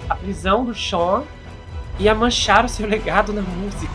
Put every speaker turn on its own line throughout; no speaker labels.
a prisão do Sean e a manchar o seu legado na música.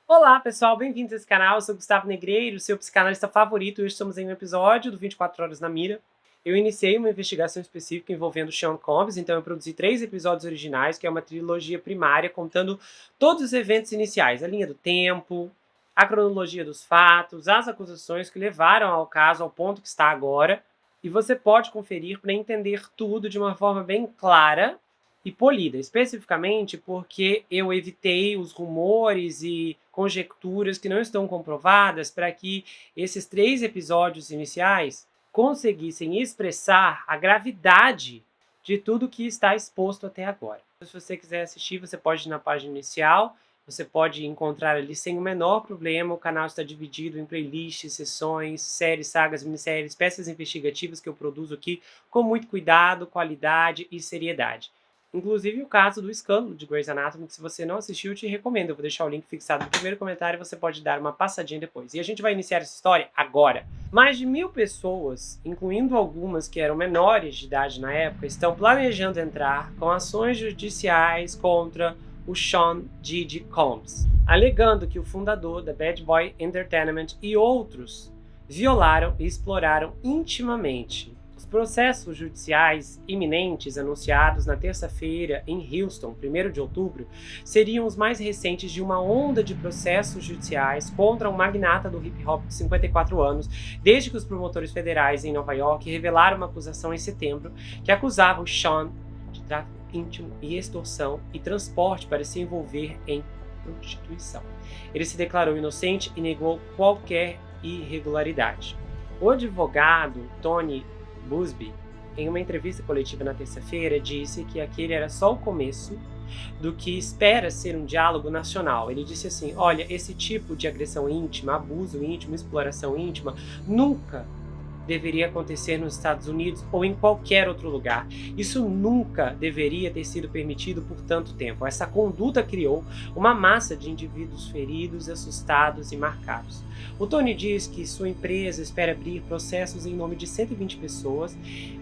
Olá pessoal, bem-vindos a esse canal, eu sou Gustavo Negreiro, seu psicanalista favorito, e hoje estamos em um episódio do 24 Horas na Mira. Eu iniciei uma investigação específica envolvendo Sean Combs, então eu produzi 3 episódios originais, que é uma trilogia primária, contando todos os eventos iniciais, a linha do tempo, a cronologia dos fatos, as acusações que levaram ao caso ao ponto que está agora, e você pode conferir para entender tudo de uma forma bem clara e polida, especificamente porque eu evitei os rumores e conjecturas que não estão comprovadas para que esses 3 episódios iniciais conseguissem expressar a gravidade de tudo que está exposto até agora. Se você quiser assistir, você pode ir na página inicial, você pode encontrar ali sem o menor problema. O canal está dividido em playlists, sessões, séries, sagas, minisséries, peças investigativas que eu produzo aqui com muito cuidado, qualidade e seriedade. Inclusive o caso do escândalo de Grey's Anatomy, que se você não assistiu, eu te recomendo. Eu vou deixar o link fixado no primeiro comentário e você pode dar uma passadinha depois. E a gente vai iniciar essa história agora. Mais de 1000 pessoas, incluindo algumas que eram menores de idade na época, estão planejando entrar com ações judiciais contra o Sean Diddy Combs, alegando que o fundador da Bad Boy Entertainment e outros violaram e exploraram intimamente. Os processos judiciais iminentes anunciados na terça-feira em Houston, 1º de outubro, seriam os mais recentes de uma onda de processos judiciais contra um magnata do hip-hop de 54 anos, desde que os promotores federais em Nova York revelaram uma acusação em setembro que acusava o Sean de tráfico íntimo e extorsão e transporte para se envolver em prostituição. Ele se declarou inocente e negou qualquer irregularidade. O advogado Tony Buzbee, em uma entrevista coletiva na terça-feira, disse que aquele era só o começo do que espera ser um diálogo nacional. Ele disse assim: olha, esse tipo de agressão íntima, abuso íntimo, exploração íntima, nunca deveria acontecer nos Estados Unidos ou em qualquer outro lugar. Isso nunca deveria ter sido permitido por tanto tempo. Essa conduta criou uma massa de indivíduos feridos, assustados e marcados. O Tony diz que sua empresa espera abrir processos em nome de 120 pessoas,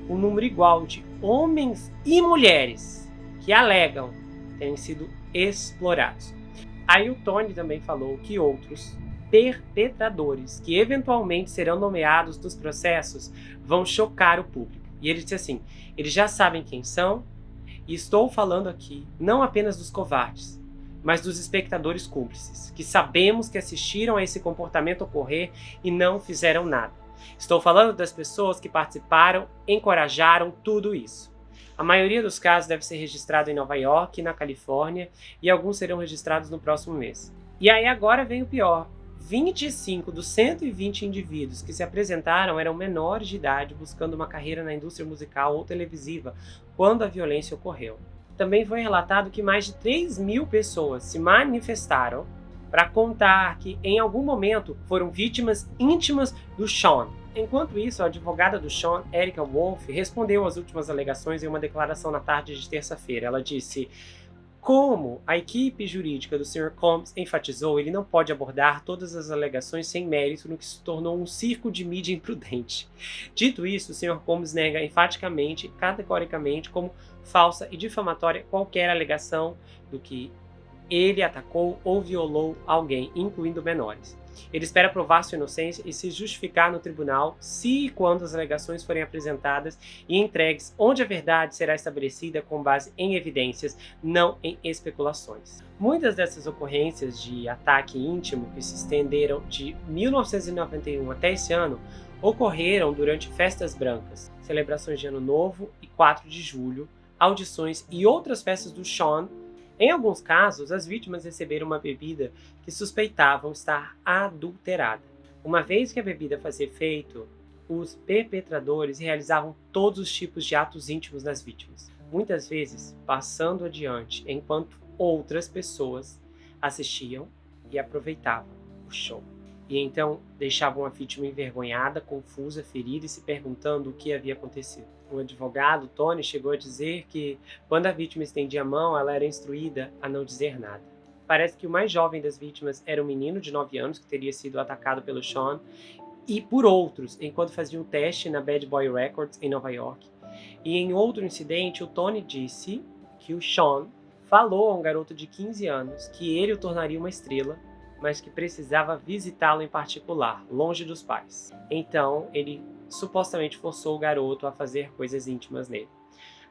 um número igual de homens e mulheres que alegam terem sido explorados. Aí o Tony também falou que outros perpetradores, que eventualmente serão nomeados nos processos, vão chocar o público. E ele disse assim: eles já sabem quem são, e estou falando aqui não apenas dos covardes, mas dos espectadores cúmplices, que sabemos que assistiram a esse comportamento ocorrer e não fizeram nada. Estou falando das pessoas que participaram, encorajaram tudo isso. A maioria dos casos deve ser registrado em Nova York e na Califórnia, e alguns serão registrados no próximo mês. E aí agora vem o pior. 25 dos 120 indivíduos que se apresentaram eram menores de idade buscando uma carreira na indústria musical ou televisiva quando a violência ocorreu. Também foi relatado que mais de 3.000 pessoas se manifestaram para contar que em algum momento foram vítimas íntimas do Sean. Enquanto isso, a advogada do Sean, Erica Wolff, respondeu às últimas alegações em uma declaração na tarde de terça-feira. Ela disse: como a equipe jurídica do Sr. Combs enfatizou, ele não pode abordar todas as alegações sem mérito, no que se tornou um circo de mídia imprudente. Dito isso, o Sr. Combs nega enfaticamente, categoricamente, como falsa e difamatória qualquer alegação do que ele atacou ou violou alguém, incluindo menores. Ele espera provar sua inocência e se justificar no tribunal se e quando as alegações forem apresentadas e entregues, onde a verdade será estabelecida com base em evidências, não em especulações. Muitas dessas ocorrências de ataque íntimo, que se estenderam de 1991 até esse ano, ocorreram durante festas brancas, celebrações de Ano Novo e 4 de julho, audições e outras festas do Sean. Em alguns casos, as vítimas receberam uma bebida que suspeitavam estar adulterada. Uma vez que a bebida fazia efeito, os perpetradores realizavam todos os tipos de atos íntimos nas vítimas, muitas vezes passando adiante enquanto outras pessoas assistiam e aproveitavam o show. E então deixavam a vítima envergonhada, confusa, ferida e se perguntando o que havia acontecido. O advogado, Tony, chegou a dizer que quando a vítima estendia a mão, ela era instruída a não dizer nada. Parece que o mais jovem das vítimas era um menino de 9 anos que teria sido atacado pelo Sean e por outros, enquanto fazia um teste na Bad Boy Records em Nova York. E em outro incidente, o Tony disse que o Sean falou a um garoto de 15 anos que ele o tornaria uma estrela, mas que precisava visitá-lo em particular, longe dos pais. Então, ele supostamente forçou o garoto a fazer coisas íntimas nele.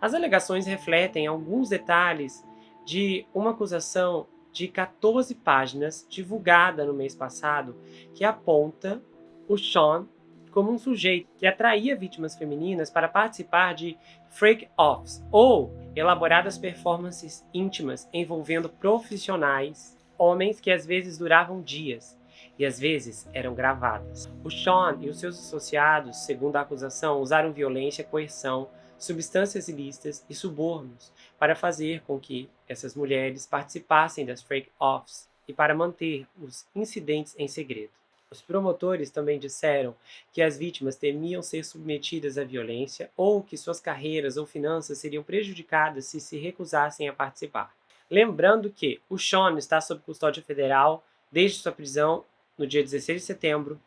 As alegações refletem alguns detalhes de uma acusação de 14 páginas divulgada no mês passado, que aponta o Sean como um sujeito que atraía vítimas femininas para participar de freak-offs, ou elaboradas performances íntimas envolvendo profissionais, homens que às vezes duravam dias e às vezes eram gravadas. O Sean e os seus associados, segundo a acusação, usaram violência, coerção, substâncias ilícitas e subornos para fazer com que essas mulheres participassem das freak-offs e para manter os incidentes em segredo. Os promotores também disseram que as vítimas temiam ser submetidas à violência ou que suas carreiras ou finanças seriam prejudicadas se recusassem a participar. Lembrando que o Sean está sob custódia federal desde sua prisão no dia 16 de setembro.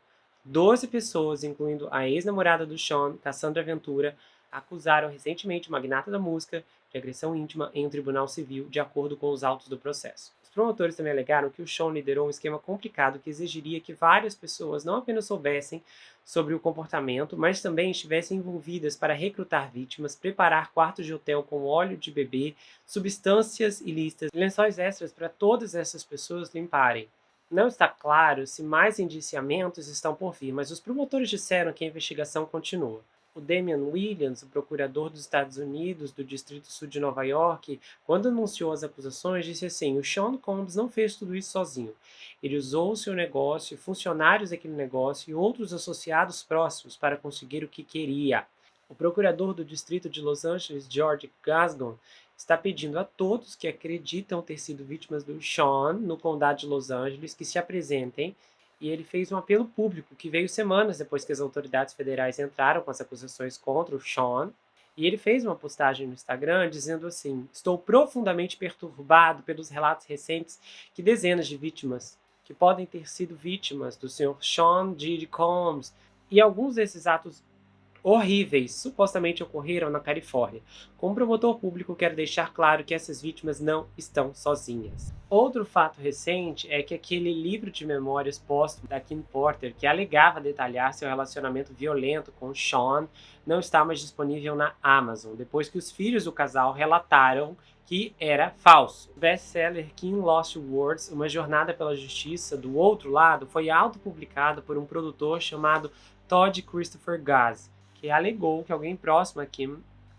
12 pessoas, incluindo a ex-namorada do Sean, Cassandra Ventura, acusaram recentemente o magnata da música de agressão íntima em um tribunal civil, de acordo com os autos do processo. Os promotores também alegaram que o Sean liderou um esquema complicado que exigiria que várias pessoas não apenas soubessem sobre o comportamento, mas também estivessem envolvidas para recrutar vítimas, preparar quartos de hotel com óleo de bebê, substâncias ilícitas e lençóis extras para todas essas pessoas limparem. Não está claro se mais indiciamentos estão por vir, mas os promotores disseram que a investigação continua. O Damian Williams, o procurador dos Estados Unidos do Distrito Sul de Nova York, quando anunciou as acusações, disse assim: o Sean Combs não fez tudo isso sozinho. Ele usou o seu negócio, funcionários daquele negócio e outros associados próximos para conseguir o que queria. O procurador do Distrito de Los Angeles, George Gascon, está pedindo a todos que acreditam ter sido vítimas do Sean no condado de Los Angeles que se apresentem, e ele fez um apelo público que veio semanas depois que as autoridades federais entraram com as acusações contra o Sean. E ele fez uma postagem no Instagram dizendo assim: estou profundamente perturbado pelos relatos recentes que dezenas de vítimas, que podem ter sido vítimas do Sr. Sean Diddy Combs, e alguns desses atos horríveis supostamente ocorreram na Califórnia. Como promotor público, quero deixar claro que essas vítimas não estão sozinhas. Outro fato recente é que aquele livro de memórias póstumo da Kim Porter, que alegava detalhar seu relacionamento violento com Sean, não está mais disponível na Amazon, depois que os filhos do casal relataram que era falso. O best-seller Kim Lost Words, Uma Jornada pela Justiça, do outro lado, foi autopublicado por um produtor chamado Todd Christopher Gass, que alegou que alguém próximo a Kim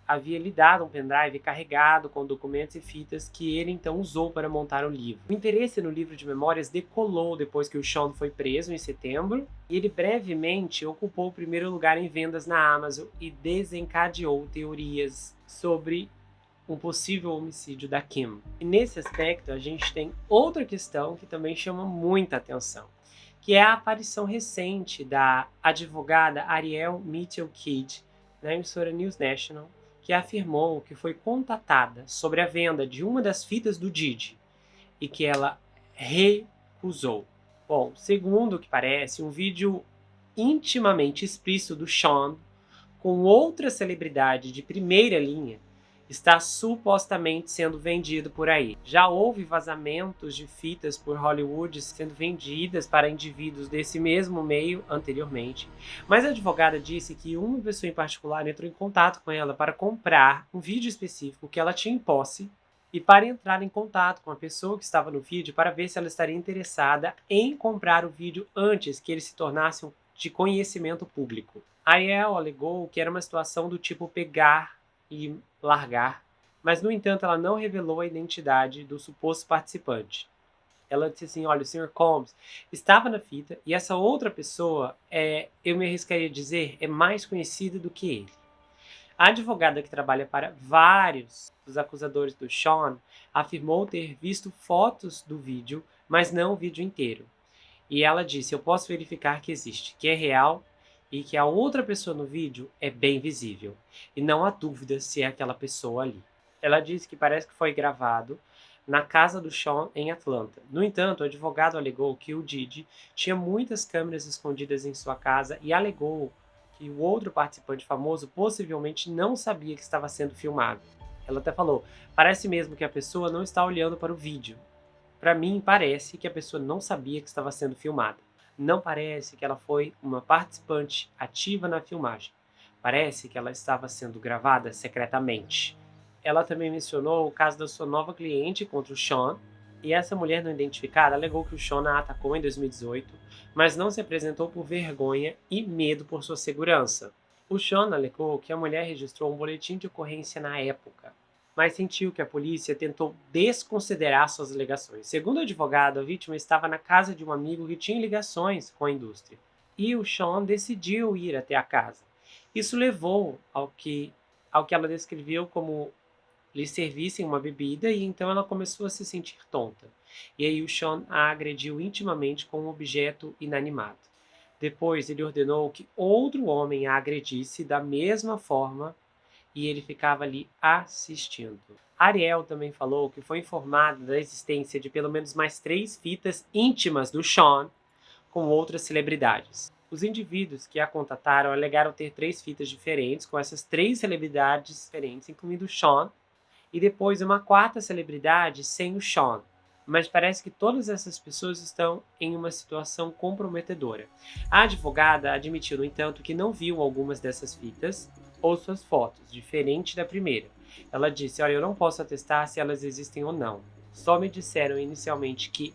havia lhe dado um pendrive carregado com documentos e fitas que ele então usou para montar o livro. O interesse no livro de memórias decolou depois que o Sean foi preso em setembro, e ele brevemente ocupou o primeiro lugar em vendas na Amazon e desencadeou teorias sobre um possível homicídio da Kim. E nesse aspecto a gente tem outra questão que também chama muita atenção, que é a aparição recente da advogada Ariel Mitchell Kidd na emissora News National, que afirmou que foi contatada sobre a venda de uma das fitas do Diddy e que ela recusou. Bom, segundo o que parece, um vídeo intimamente explícito do Sean com outra celebridade de primeira linha está supostamente sendo vendido por aí. Já houve vazamentos de fitas por Hollywood sendo vendidas para indivíduos desse mesmo meio anteriormente, mas a advogada disse que uma pessoa em particular entrou em contato com ela para comprar um vídeo específico que ela tinha em posse e para entrar em contato com a pessoa que estava no vídeo para ver se ela estaria interessada em comprar o vídeo antes que ele se tornasse de conhecimento público. Ariel alegou que era uma situação do tipo pegar e largar, mas no entanto ela não revelou a identidade do suposto participante. Ela disse assim: olha, o Sr. Combs estava na fita e essa outra pessoa, eu me arriscaria a dizer, é mais conhecida do que ele. A advogada que trabalha para vários dos acusadores do Sean afirmou ter visto fotos do vídeo, mas não o vídeo inteiro. E ela disse: eu posso verificar que existe, que é real e que a outra pessoa no vídeo é bem visível. E não há dúvida se é aquela pessoa ali. Ela disse que parece que foi gravado, na casa do Sean em Atlanta. No entanto, o advogado alegou que o Diddy tinha muitas câmeras escondidas em sua casa e alegou que o outro participante famoso possivelmente não sabia que estava sendo filmado. Ela até falou: "Parece mesmo que a pessoa não está olhando para o vídeo. Para mim, parece que a pessoa não sabia que estava sendo filmada. Não parece que ela foi uma participante ativa na filmagem. Parece que ela estava sendo gravada secretamente." Ela também mencionou o caso da sua nova cliente contra o Sean, e essa mulher não identificada alegou que o Sean a atacou em 2018, mas não se apresentou por vergonha e medo por sua segurança. O Sean alegou que a mulher registrou um boletim de ocorrência na época, mas sentiu que a polícia tentou desconsiderar suas alegações. Segundo o advogado, a vítima estava na casa de um amigo que tinha ligações com a indústria, e o Sean decidiu ir até a casa. Isso levou ao que ela descreveu como lhe servissem uma bebida, e então ela começou a se sentir tonta. E aí o Sean a agrediu intimamente com um objeto inanimado. Depois ele ordenou que outro homem a agredisse da mesma forma, e ele ficava ali assistindo. Ariel também falou que foi informada da existência de pelo menos mais 3 fitas íntimas do Sean com outras celebridades. Os indivíduos que a contataram alegaram ter 3 fitas diferentes com essas 3 celebridades diferentes, incluindo o Sean, e depois uma quarta celebridade sem o Sean. Mas parece que todas essas pessoas estão em uma situação comprometedora. A advogada admitiu, no entanto, que não viu algumas dessas fitas ou suas fotos, diferente da primeira. Ela disse: "Olha, eu não posso atestar se elas existem ou não. Só me disseram inicialmente que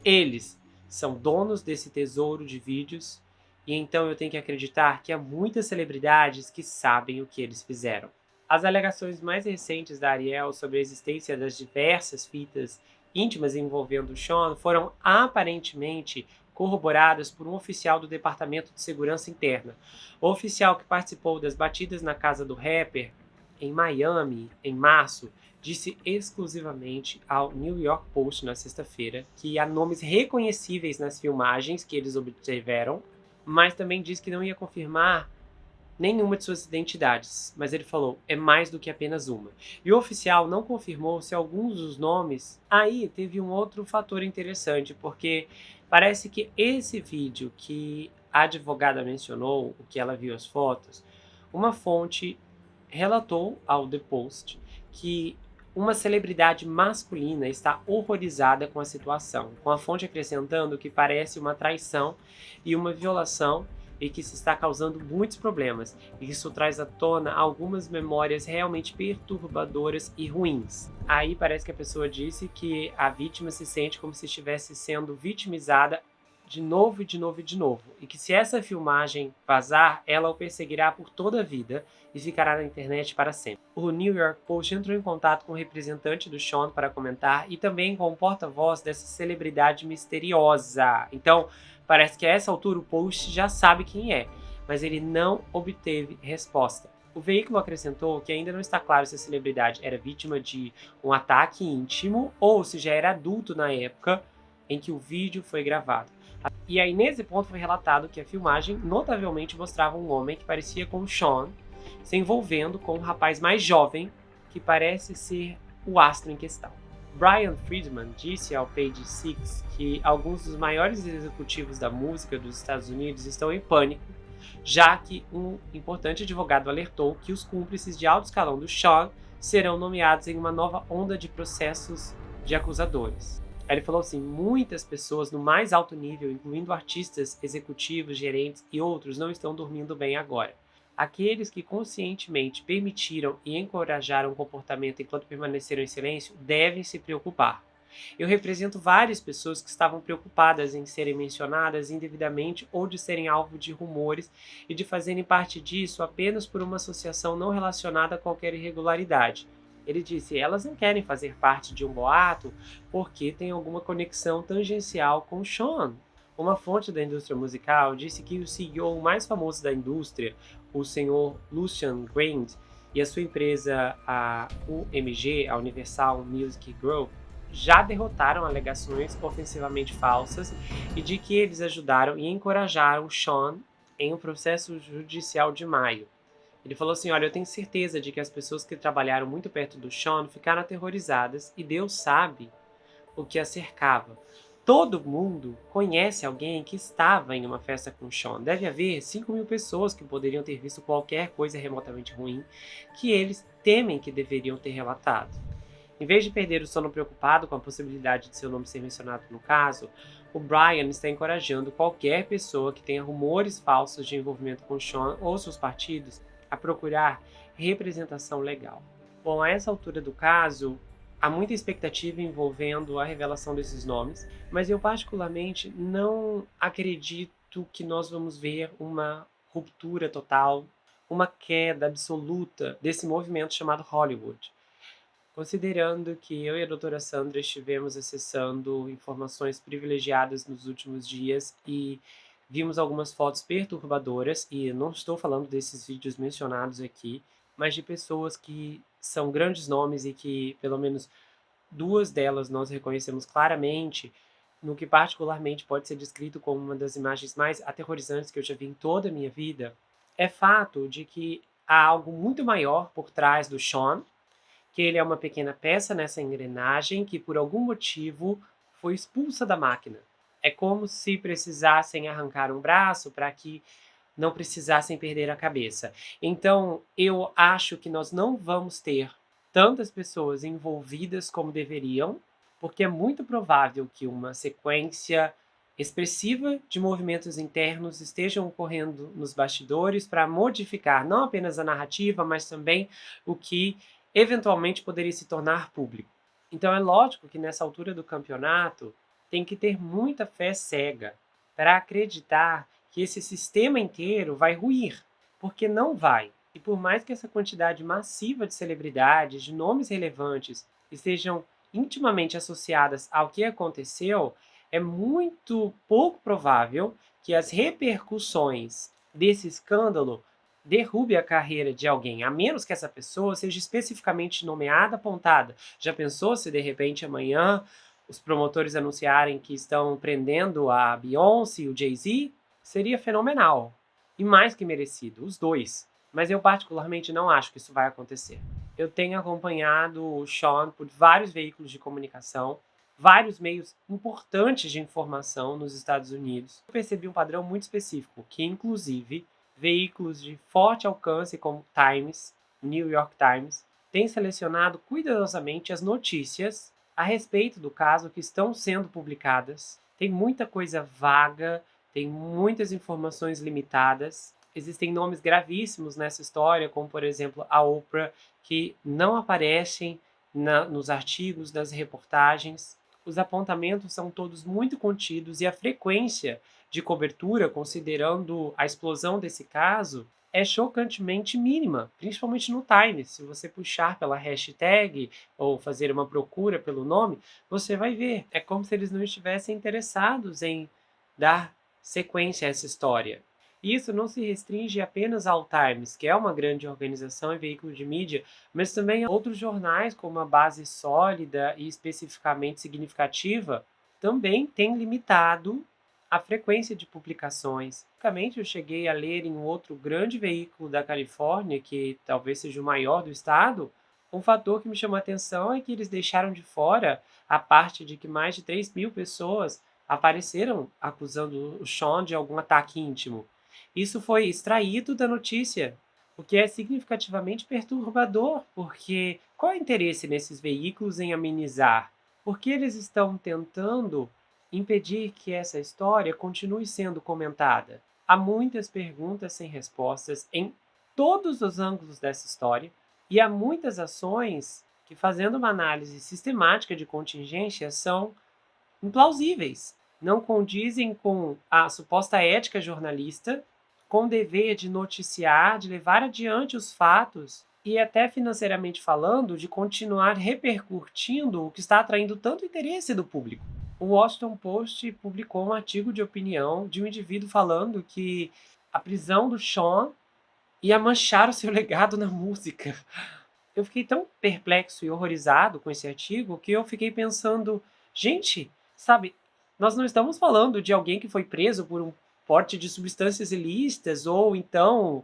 eles são donos desse tesouro de vídeos, e então eu tenho que acreditar que há muitas celebridades que sabem o que eles fizeram." As alegações mais recentes da Ariel sobre a existência das diversas fitas íntimas envolvendo o Sean foram aparentemente corroboradas por um oficial do Departamento de Segurança Interna. O oficial que participou das batidas na casa do rapper em Miami, em março, disse exclusivamente ao New York Post na sexta-feira que há nomes reconhecíveis nas filmagens que eles obtiveram, mas também disse que não ia confirmar nenhuma de suas identidades, mas ele falou: "É mais do que apenas uma." E o oficial não confirmou se alguns dos nomes. Aí teve um outro fator interessante, porque parece que esse vídeo que a advogada mencionou, o que ela viu as fotos, uma fonte relatou ao The Post que uma celebridade masculina está horrorizada com a situação, com a fonte acrescentando que parece uma traição e uma violação, e que isso está causando muitos problemas, e isso traz à tona algumas memórias realmente perturbadoras e ruins. Aí parece que a pessoa disse que a vítima se sente como se estivesse sendo vitimizada de novo e de novo e de novo, e que se essa filmagem vazar, ela o perseguirá por toda a vida e ficará na internet para sempre. O New York Post entrou em contato com o representante do Sean para comentar, e também com o porta-voz dessa celebridade misteriosa. Então, parece que a essa altura o Post já sabe quem é, mas ele não obteve resposta. O veículo acrescentou que ainda não está claro se a celebridade era vítima de um ataque íntimo ou se já era adulto na época em que o vídeo foi gravado. E aí, nesse ponto, foi relatado que a filmagem notavelmente mostrava um homem que parecia com o Sean se envolvendo com um rapaz mais jovem que parece ser o astro em questão. Brian Friedman disse ao Page Six que alguns dos maiores executivos da música dos Estados Unidos estão em pânico, já que um importante advogado alertou que os cúmplices de alto escalão do Sean serão nomeados em uma nova onda de processos de acusadores. Ele falou assim: "Muitas pessoas no mais alto nível, incluindo artistas, executivos, gerentes e outros, não estão dormindo bem agora. Aqueles que conscientemente permitiram e encorajaram o comportamento enquanto permaneceram em silêncio devem se preocupar. Eu represento várias pessoas que estavam preocupadas em serem mencionadas indevidamente ou de serem alvo de rumores e de fazerem parte disso apenas por uma associação não relacionada a qualquer irregularidade." Ele disse: "Elas não querem fazer parte de um boato porque tem alguma conexão tangencial com Sean." Uma fonte da indústria musical disse que o CEO mais famoso da indústria, o senhor Lucian Grainge, e a sua empresa, a UMG, a Universal Music Group, já derrotaram alegações ofensivamente falsas e de que eles ajudaram e encorajaram Sean em um processo judicial de maio. Ele falou assim: olha, eu tenho certeza de que as pessoas que trabalharam muito perto do Sean ficaram aterrorizadas e Deus sabe o que a cercava. Todo mundo conhece alguém que estava em uma festa com o Sean. Deve haver 5.000 pessoas que poderiam ter visto qualquer coisa remotamente ruim que eles temem que deveriam ter relatado. Em vez de perder o sono preocupado com a possibilidade de seu nome ser mencionado no caso, o Brian está encorajando qualquer pessoa que tenha rumores falsos de envolvimento com Sean ou seus partidos a procurar representação legal. Bom, a essa altura do caso, há muita expectativa envolvendo a revelação desses nomes, mas eu particularmente não acredito que nós vamos ver uma ruptura total, uma queda absoluta desse movimento chamado Hollywood. Considerando que eu e a doutora Sandra estivemos acessando informações privilegiadas nos últimos dias e vimos algumas fotos perturbadoras, e não estou falando desses vídeos mencionados aqui, mas de pessoas que são grandes nomes e que, pelo menos duas delas, nós reconhecemos claramente, no que particularmente pode ser descrito como uma das imagens mais aterrorizantes que eu já vi em toda a minha vida, é fato de que há algo muito maior por trás do Sean, que ele é uma pequena peça nessa engrenagem que, por algum motivo, foi expulsa da máquina. É como se precisassem arrancar um braço para que não precisassem perder a cabeça. Então, eu acho que nós não vamos ter tantas pessoas envolvidas como deveriam, porque é muito provável que uma sequência expressiva de movimentos internos estejam ocorrendo nos bastidores para modificar não apenas a narrativa, mas também o que eventualmente poderia se tornar público. Então é lógico que nessa altura do campeonato tem que ter muita fé cega para acreditar que esse sistema inteiro vai ruir, porque não vai. E por mais que essa quantidade massiva de celebridades, de nomes relevantes, estejam intimamente associadas ao que aconteceu, é muito pouco provável que as repercussões desse escândalo derrube a carreira de alguém, a menos que essa pessoa seja especificamente nomeada, apontada. Já pensou se de repente amanhã os promotores anunciarem que estão prendendo a Beyoncé e o Jay-Z? Seria fenomenal. E mais que merecido, os dois. Mas eu particularmente não acho que isso vai acontecer. Eu tenho acompanhado o Sean por vários veículos de comunicação, vários meios importantes de informação nos Estados Unidos. Eu percebi um padrão muito específico, que inclusive veículos de forte alcance como Times, New York Times, têm selecionado cuidadosamente as notícias a respeito do caso que estão sendo publicadas. Tem muita coisa vaga, tem muitas informações limitadas. Existem nomes gravíssimos nessa história, como por exemplo a Oprah, que não aparecem nos artigos, nas reportagens. Os apontamentos são todos muito contidos e a frequência de cobertura, considerando a explosão desse caso, é chocantemente mínima, principalmente no Times. Se você puxar pela hashtag ou fazer uma procura pelo nome, você vai ver. É como se eles não estivessem interessados em dar sequência a essa história. E isso não se restringe apenas ao Times, que é uma grande organização e veículo de mídia, mas também a outros jornais com uma base sólida e especificamente significativa também têm limitado a frequência de publicações. Basicamente, eu cheguei a ler em um outro grande veículo da Califórnia, que talvez seja o maior do estado, um fator que me chamou a atenção é que eles deixaram de fora a parte de que mais de 3.000 pessoas apareceram acusando o Sean de algum ataque íntimo. Isso foi extraído da notícia, o que é significativamente perturbador, porque qual é o interesse nesses veículos em amenizar? Porque eles estão tentando impedir que essa história continue sendo comentada. Há muitas perguntas sem respostas em todos os ângulos dessa história e há muitas ações que, fazendo uma análise sistemática de contingência, são implausíveis. Não condizem com a suposta ética jornalista, com o dever de noticiar, de levar adiante os fatos e até financeiramente falando, de continuar repercutindo o que está atraindo tanto interesse do público. O Washington Post publicou um artigo de opinião de um indivíduo falando que a prisão do Sean ia manchar o seu legado na música. Eu fiquei tão perplexo e horrorizado com esse artigo que eu fiquei pensando, gente, sabe, nós não estamos falando de alguém que foi preso por um porte de substâncias ilícitas ou então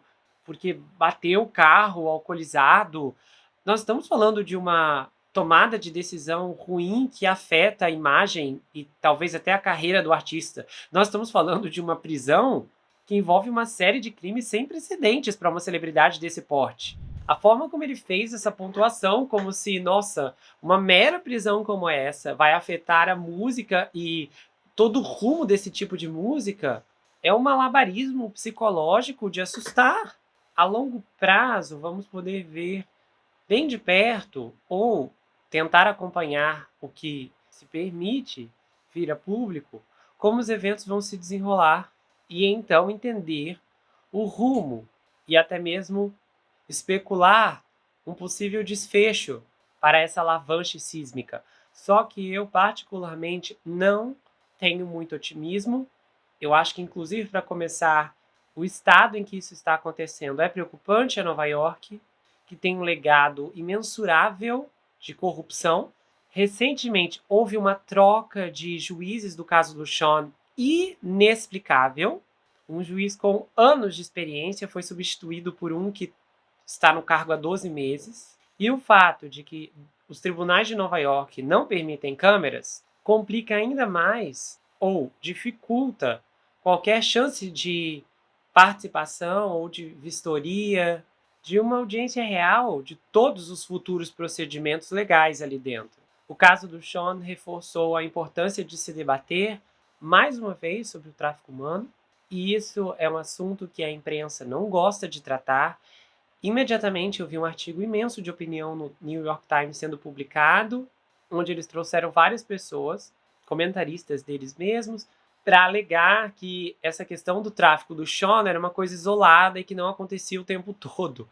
porque bateu o carro alcoolizado. Nós estamos falando de uma tomada de decisão ruim que afeta a imagem e talvez até a carreira do artista. Nós estamos falando de uma prisão que envolve uma série de crimes sem precedentes para uma celebridade desse porte. A forma como ele fez essa pontuação, como se, nossa, uma mera prisão como essa vai afetar a música e todo o rumo desse tipo de música, é um malabarismo psicológico de assustar. A longo prazo, vamos poder ver bem de perto ou tentar acompanhar o que se permite vir a público, como os eventos vão se desenrolar e então entender o rumo e até mesmo especular um possível desfecho para essa avalanche sísmica. Só que eu particularmente não tenho muito otimismo. Eu acho que, inclusive, para começar, o estado em que isso está acontecendo é preocupante a Nova York, que tem um legado imensurável de corrupção. Recentemente, houve uma troca de juízes do caso do Sean inexplicável. Um juiz com anos de experiência foi substituído por um que está no cargo há 12 meses. E o fato de que os tribunais de Nova York não permitem câmeras complica ainda mais ou dificulta qualquer chance de participação ou de vistoria, de uma audiência real de todos os futuros procedimentos legais ali dentro. O caso do Sean reforçou a importância de se debater mais uma vez sobre o tráfico humano, e isso é um assunto que a imprensa não gosta de tratar. Imediatamente eu vi um artigo imenso de opinião no New York Times sendo publicado, onde eles trouxeram várias pessoas, comentaristas deles mesmos, para alegar que essa questão do tráfico do Sean era uma coisa isolada e que não acontecia o tempo todo.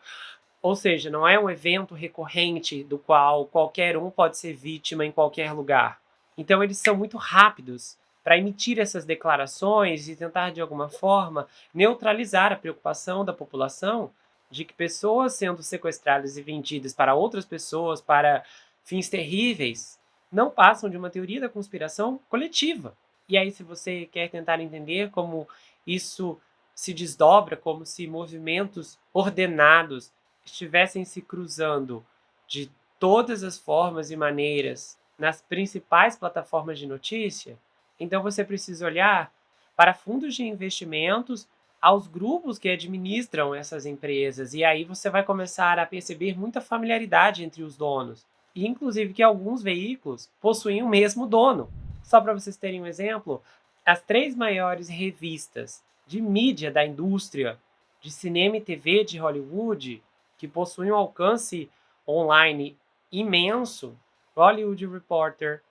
Ou seja, não é um evento recorrente do qual qualquer um pode ser vítima em qualquer lugar. Então eles são muito rápidos para emitir essas declarações e tentar, de alguma forma, neutralizar a preocupação da população de que pessoas sendo sequestradas e vendidas para outras pessoas para fins terríveis não passam de uma teoria da conspiração coletiva. E aí, se você quer tentar entender como isso se desdobra, como se movimentos ordenados estivessem se cruzando de todas as formas e maneiras nas principais plataformas de notícia, então você precisa olhar para fundos de investimentos, aos grupos que administram essas empresas, e aí você vai começar a perceber muita familiaridade entre os donos, e inclusive que alguns veículos possuem o mesmo dono. Só para vocês terem um exemplo, as 3 maiores revistas de mídia da indústria de cinema e TV de Hollywood, que possuem um alcance online imenso, Hollywood Reporter,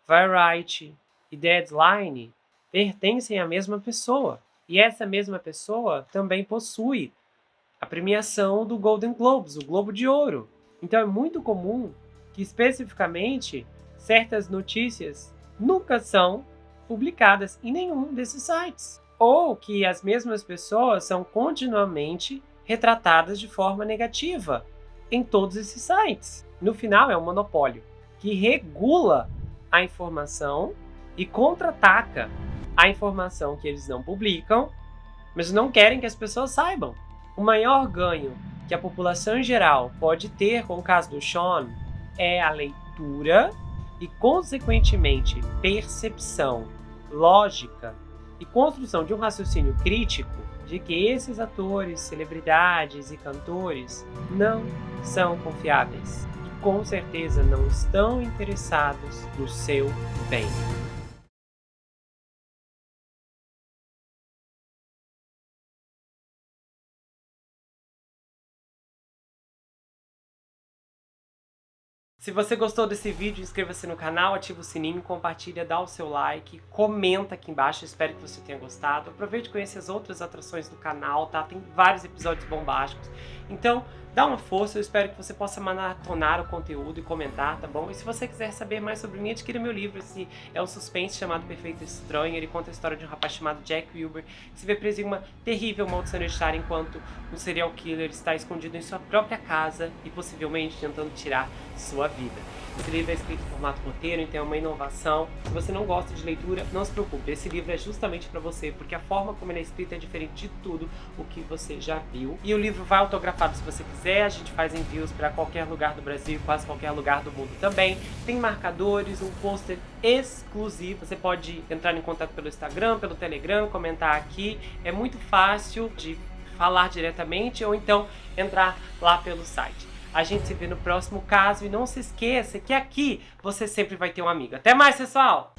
Variety e Deadline, pertencem à mesma pessoa. E essa mesma pessoa também possui a premiação do Golden Globes, o Globo de Ouro. Então é muito comum que, especificamente, certas notícias nunca são publicadas em nenhum desses sites. Ou que as mesmas pessoas são continuamente retratadas de forma negativa em todos esses sites. No final, é um monopólio que regula a informação e contra-ataca a informação que eles não publicam, mas não querem que as pessoas saibam. O maior ganho que a população em geral pode ter com o caso do Sean é a leitura e, consequentemente, percepção, lógica e construção de um raciocínio crítico de que esses atores, celebridades e cantores não são confiáveis e, com certeza, não estão interessados no seu bem. Se você gostou desse vídeo, inscreva-se no canal, ativa o sininho, compartilha, dá o seu like, comenta aqui embaixo, espero que você tenha gostado. Aproveite e conheça as outras atrações do canal, tá? Tem vários episódios bombásticos. Então, dá uma força, eu espero que você possa maratonar o conteúdo e comentar, tá bom? E se você quiser saber mais sobre mim, adquira meu livro, esse é um suspense chamado Perfeito Estranho. Ele conta a história de um rapaz chamado Jack Wilber, que se vê preso em uma terrível maldição hereditária enquanto um serial killer está escondido em sua própria casa e possivelmente tentando tirar sua vida. Esse livro é escrito em formato roteiro, então é uma inovação. Se você não gosta de leitura, não se preocupe. Esse livro é justamente para você, porque a forma como ele é escrito é diferente de tudo o que você já viu. E o livro vai autografado se você quiser. A gente faz envios para qualquer lugar do Brasil, quase qualquer lugar do mundo também. Tem marcadores, um pôster exclusivo. Você pode entrar em contato pelo Instagram, pelo Telegram, comentar aqui. É muito fácil de falar diretamente ou então entrar lá pelo site. A gente se vê no próximo caso e não se esqueça que aqui você sempre vai ter um amigo. Até mais, pessoal!